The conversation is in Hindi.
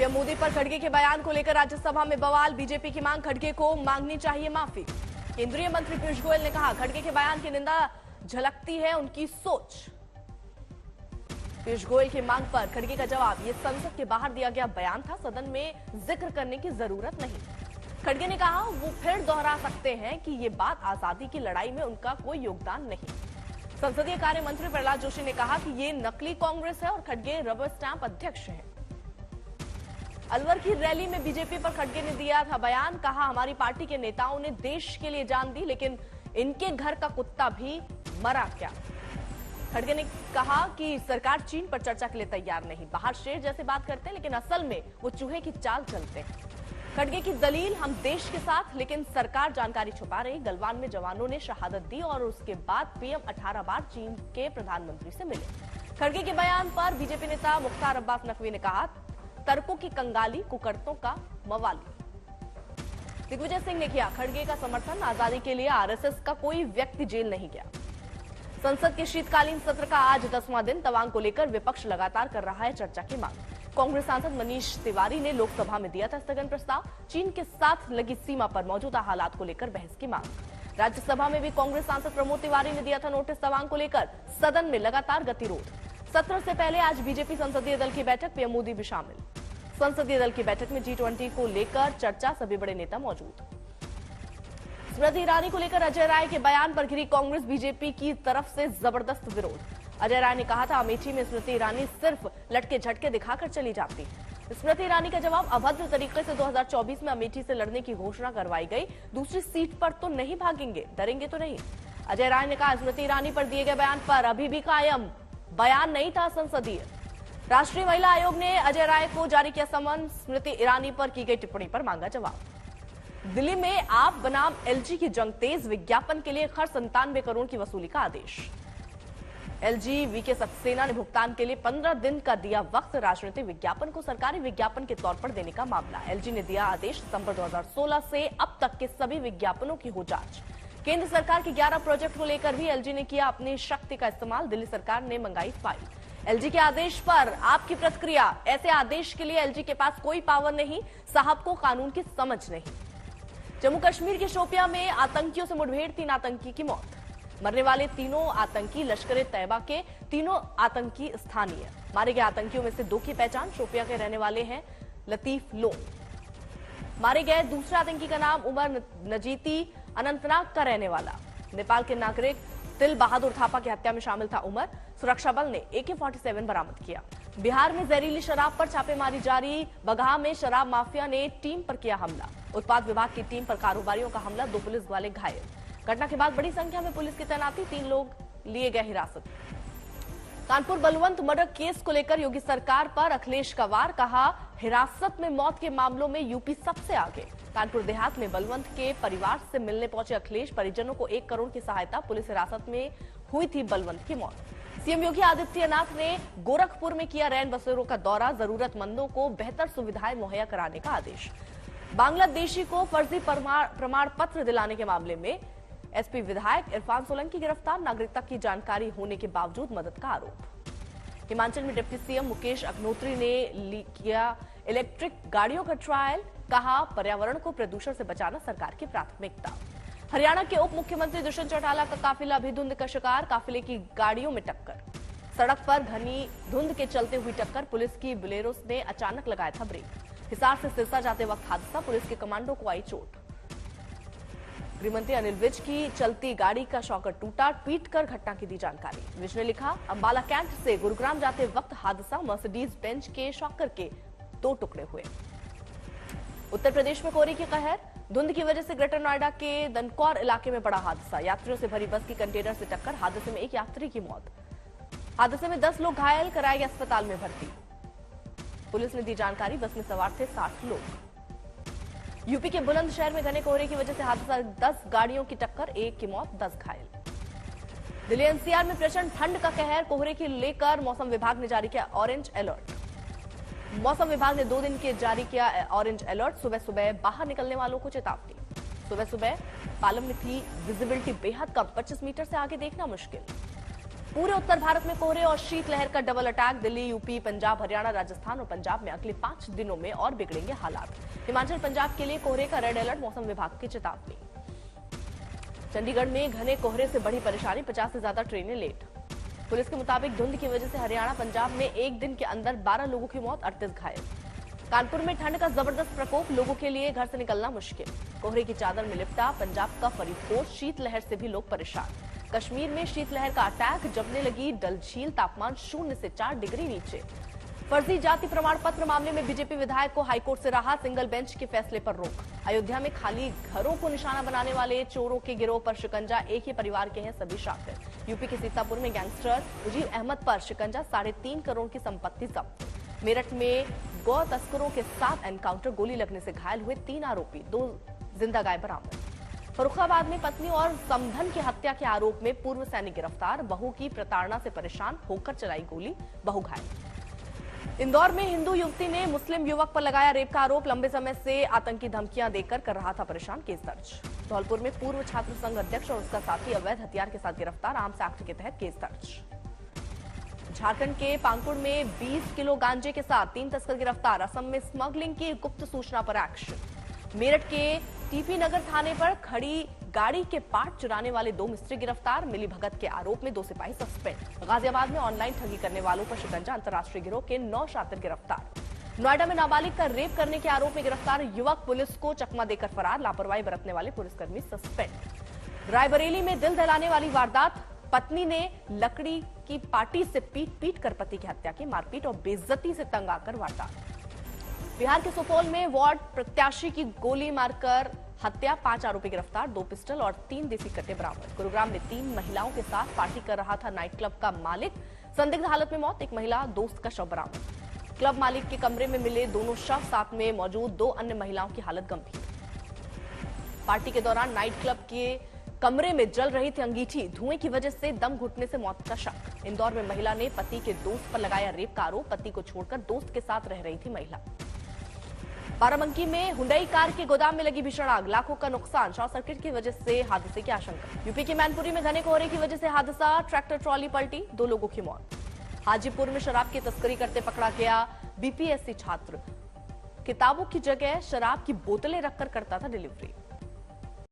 पीएम मोदी पर खड़गे के बयान को लेकर राज्यसभा में बवाल। बीजेपी की मांग, खड़गे को मांगनी चाहिए माफी। केंद्रीय मंत्री पीयूष गोयल ने कहा, खड़गे के बयान की निंदा झलकती है उनकी सोच। पीयूष गोयल की मांग पर खड़गे का जवाब, ये संसद के बाहर दिया गया बयान था, सदन में जिक्र करने की जरूरत नहीं। खड़गे ने कहा, वो फिर दोहरा सकते हैं कि ये बात आजादी की लड़ाई में उनका कोई योगदान नहीं। संसदीय कार्य मंत्री प्रहलाद जोशी ने कहा कि ये नकली कांग्रेस है और खड़गे रबर स्टैंप अध्यक्ष हैं। अलवर की रैली में बीजेपी पर खड़गे ने दिया था बयान। कहा, हमारी पार्टी के नेताओं ने देश के लिए जान दी, लेकिन इनके घर का कुत्ता भी मरा क्या। खड़गे ने कहा कि सरकार चीन पर चर्चा के लिए तैयार नहीं। बाहर शेर जैसे बात करते हैं, लेकिन असल में वो चूहे की चाल चलते हैं। खड़गे की दलील, हम देश के साथ, लेकिन सरकार जानकारी छुपा रही। गलवान में जवानों ने शहादत दी और उसके बाद पीएम 18 बार चीन के प्रधानमंत्री से मिले। खड़गे के बयान पर बीजेपी नेता मुख्तार अब्बास नकवी ने कहा, तर्कों की कंगाली, कुकर्तों का मवाली। दिग्विजय सिंह ने किया खड़गे का समर्थन। आजादी के लिए आरएसएस का कोई व्यक्ति जेल नहीं गया। संसद के शीतकालीन सत्र का आज 10वां दिन। तवांग को लेकर विपक्ष लगातार कर रहा है चर्चा की मांग। कांग्रेस सांसद मनीष तिवारी ने लोकसभा में दिया था स्थगन प्रस्ताव। चीन के साथ लगी सीमा पर मौजूदा हालात को लेकर बहस की मांग। राज्यसभा में भी कांग्रेस सांसद प्रमोद तिवारी ने दिया था नोटिस। तवांग को लेकर सदन में लगातार गतिरोध। सत्र से पहले आज बीजेपी संसदीय दल की बैठक, पीएम मोदी भी शामिल। संसदीय दल की बैठक में G20 को लेकर चर्चा, सभी बड़े नेता मौजूद। स्मृति ईरानी को लेकर अजय राय के बयान पर घिरी कांग्रेस, बीजेपी की तरफ से जबरदस्त विरोध। अजय राय ने कहा था, अमेठी में स्मृति ईरानी सिर्फ लटके झटके दिखाकर चली जाती। स्मृति ईरानी का जवाब, अभद्र तरीके से 2024 में अमेठी से लड़ने की घोषणा करवाई गई, दूसरी सीट पर तो नहीं भागेंगे, डरेंगे तो नहीं। अजय राय ने कहा, स्मृति ईरानी पर दिए गए बयान पर अभी भी कायम, बयान नहीं था संसदीय। राष्ट्रीय महिला आयोग ने अजय राय को जारी किया समन। स्मृति ईरानी पर की गई टिप्पणी पर मांगा जवाब। दिल्ली में आप बनाम एलजी की जंग तेज। विज्ञापन के लिए खर्च 97 करोड़ की वसूली का आदेश। एलजी वीके सक्सेना ने भुगतान के लिए 15 दिन का दिया वक्त। राजनीतिक विज्ञापन को सरकारी विज्ञापन के तौर पर देने का मामला। एलजी ने दिया आदेश, सितंबर 2016 से अब तक के सभी विज्ञापनों की हो जांच। केंद्र सरकार के 11 प्रोजेक्ट को लेकर भी एलजी ने किया अपनी शक्ति का इस्तेमाल। दिल्ली सरकार ने मंगाई फाइल। एलजी के आदेश पर आपकी प्रतिक्रिया, ऐसे आदेश के लिए एलजी के पास कोई पावर नहीं, साहब को कानून की समझ नहीं। जम्मू कश्मीर के शोपियां में आतंकियों से मुठभेड़, 3 आतंकी की मौत। मरने वाले तीनों आतंकी लश्कर तैयबा के, तीनों आतंकी स्थानीय। मारे गए आतंकियों में से 2 की पहचान शोपियां के रहने वाले हैं लतीफ लोन। मारे गए दूसरे आतंकी का नाम उमर नजीती, अनंतनाग का रहने वाला। नेपाल के नागरिक तिल बहादुर थापा की हत्या में शामिल था उमर। सुरक्षा बल ने AK-47 बरामद किया। बिहार में जहरीली शराब पर छापेमारी जारी। बगहा में शराब माफिया ने टीम पर किया हमला। उत्पाद विभाग की टीम पर कारोबारियों का हमला, 2 पुलिस वाले घायल। घटना के बाद बड़ी संख्या में पुलिस की तैनाती, 3 लोग लिए गए हिरासत। कानपुर बलवंत मर्डर केस को लेकर योगी सरकार पर अखिलेश का वार। कहा, हिरासत में मौत के मामलों में यूपी सबसे आगे। कानपुर देहात में बलवंत के परिवार से मिलने पहुंचे अखिलेश। परिजनों को 1 करोड़ की सहायता। पुलिस हिरासत में हुई थी बलवंत की मौत। सीएम योगी आदित्यनाथ ने गोरखपुर में किया रैन बसेरों का दौरा। जरूरतमंदों को बेहतर सुविधाएं मुहैया कराने का आदेश। बांग्लादेशी को फर्जी प्रमाण पत्र दिलाने के मामले में एसपी विधायक इरफान सोलंकी गिरफ्तार। नागरिकता की जानकारी होने के बावजूद मदद का आरोप। हिमाचल में डिप्टी सीएम मुकेश अग्निहोत्री ने किया इलेक्ट्रिक गाड़ियों का ट्रायल। कहा, पर्यावरण को प्रदूषण से बचाना सरकार की प्राथमिकता। हरियाणा के उप मुख्यमंत्री दुष्यंत चौटाला का काफिला भी धुंध का शिकार। काफिले की गाड़ियों में टक्कर। सड़क पर घनी धुंध के चलते हुई टक्कर। पुलिस की बोलेरो ने अचानक लगाया था ब्रेक। हिसार से सिरसा जाते वक्त हादसा। पुलिस के कमांडो को आई चोट। गृहमंत्री अनिल विज की चलती गाड़ी का शॉकर टूटा। ट्वीट कर घटना की दी जानकारी। विज ने लिखा, अंबाला कैंट से गुरुग्राम जाते वक्त हादसा। मर्सिडीज बेंच के शॉकर के 2 टुकड़े हुए। उत्तर प्रदेश में कोहरे की कहर। धुंध की वजह से ग्रेटर नोएडा के दनकौर इलाके में बड़ा हादसा। यात्रियों से भरी बस की कंटेनर से टक्कर। हादसे में 1 यात्री की मौत। हादसे में 10 लोग घायल, कराए गए अस्पताल में भर्ती। पुलिस ने दी जानकारी, बस में सवार थे 60 लोग। यूपी के बुलंदशहर में घने कोहरे की वजह से हादसा। 10 गाड़ियों की टक्कर, 1 की मौत, 10 घायल। दिल्ली एनसीआर में प्रचंड ठंड का कहर। कोहरे की लेकर मौसम विभाग ने जारी किया ऑरेंज अलर्ट। मौसम विभाग ने 2 दिन के जारी किया ऑरेंज अलर्ट। सुबह सुबह बाहर निकलने वालों को चेतावनी। सुबह सुबह पालम में थी विजिबिलिटी बेहद कम, 25 मीटर से आगे देखना मुश्किल। पूरे उत्तर भारत में कोहरे और शीतलहर का double attack. Delhi, UP, Punjab, Haryana, Rajasthan और पंजाब में अगले 5 दिनों में और बिगड़ेंगे हालात। हिमाचल, पंजाब के लिए कोहरे का रेड अलर्ट, मौसम विभाग की चेतावनी। चंडीगढ़ में घने कोहरे से बड़ी परेशानी, 50 से ज्यादा ट्रेनें लेट। पुलिस के मुताबिक धुंध की वजह से हरियाणा, पंजाब में एक दिन के अंदर 12 लोगों की मौत, 38 घायल। कानपुर में ठंड का जबरदस्त प्रकोप, लोगों के लिए घर से निकलना मुश्किल। कोहरे की चादर में लिपटा पंजाब का फरीदकोट, शीतलहर से भी लोग परेशान। कश्मीर में शीतलहर का अटैक, जमने लगी डल झील, तापमान 0 से 4 डिग्री नीचे। फर्जी जाति प्रमाण पत्र मामले में बीजेपी विधायक को हाईकोर्ट से राहत, सिंगल बेंच के फैसले पर रोक। अयोध्या में खाली घरों को निशाना बनाने वाले चोरों के गिरोह पर शिकंजा, एक ही परिवार के हैं सभी शातिर। यूपी के सीतापुर में गैंगस्टर मुजीब अहमद पर शिकंजा, 3.5 करोड़ की संपत्ति जब्त। मेरठ में गौ तस्करों के साथ एनकाउंटर, गोली लगने से घायल हुए 3 आरोपी, 2 जिंदा गाय बरामद। फर्रुखाबाद में पत्नी और समधन की हत्या के आरोप में पूर्व सैनिक गिरफ्तार, बहू की प्रताड़ना से परेशान होकर चलाई गोली, बहू घायल। इंदौर में हिंदू युवती ने मुस्लिम युवक पर लगाया रेप का आरोप, लंबे समय से आतंकी धमकियां देकर कर रहा था परेशान, केस दर्ज। धौलपुर में पूर्व छात्र संघ अध्यक्ष और उसका साथी अवैध हथियार के साथ गिरफ्तार, आर्म्स एक्ट के तहत केस दर्ज। झारखंड के पाकुड़ में 20 किलो गांजे के साथ 3 तस्कर गिरफ्तार, असम में स्मगलिंग की गुप्त सूचना पर एक्शन। मेरठ के टीपी नगर थाने पर खड़ी गाड़ी के पार्ट चुराने वाले 2 मिस्त्री गिरफ्तार, मिली भगत के आरोप में 2 सिपाही सस्पेंड। गाजियाबाद में ऑनलाइन ठगी करने वालों पर शिकंजा, अंतर्राष्ट्रीय गिरोह के 9 शातिर गिरफ्तार। नोएडा में नाबालिग का रेप करने के आरोप में गिरफ्तार युवक पुलिस को चकमा देकर फरार, लापरवाही बरतने वाले पुलिसकर्मी सस्पेंड। रायबरेली में दिल दहलाने वाली वारदात, पत्नी ने लकड़ी की पाटी से पीट कर पति की हत्या की, मारपीट और बेइज्जती से तंग आकर वारदात। बिहार के सुपौल में वार्ड प्रत्याशी की गोली मारकर हत्या, 5 आरोपी गिरफ्तार, 2 पिस्टल और 3 देसी कट्टे बरामद। गुरुग्राम में 3 महिलाओं के साथ पार्टी कर रहा था नाइट क्लब का मालिक, संदिग्ध हालत में मौत, एक महिला दोस्त का शव बरामद। क्लब मालिक के कमरे में मिले दोनों शव, साथ में मौजूद 2 अन्य महिलाओं की हालत गंभीर। पार्टी के दौरान नाइट क्लब के कमरे में जल रही थी अंगीठी, धुएं की वजह से दम घुटने से मौत का शक। इंदौर में महिला ने पति के दोस्त पर लगाया रेप का आरोप, पति को छोड़कर दोस्त के साथ रह रही थी महिला। बाराबंकी में हुंडई कार के गोदाम में लगी भीषण आग, लाखों का नुकसान, शॉर्ट सर्किट की वजह से हादसे की आशंका। यूपी के मैनपुरी में घने कोहरे की वजह से हादसा, ट्रैक्टर ट्रॉली पलटी, 2 लोगों की मौत। हाजीपुर में शराब की तस्करी करते पकड़ा गया बीपीएससी छात्र, किताबों की जगह शराब की बोतलें रखकर करता था डिलीवरी।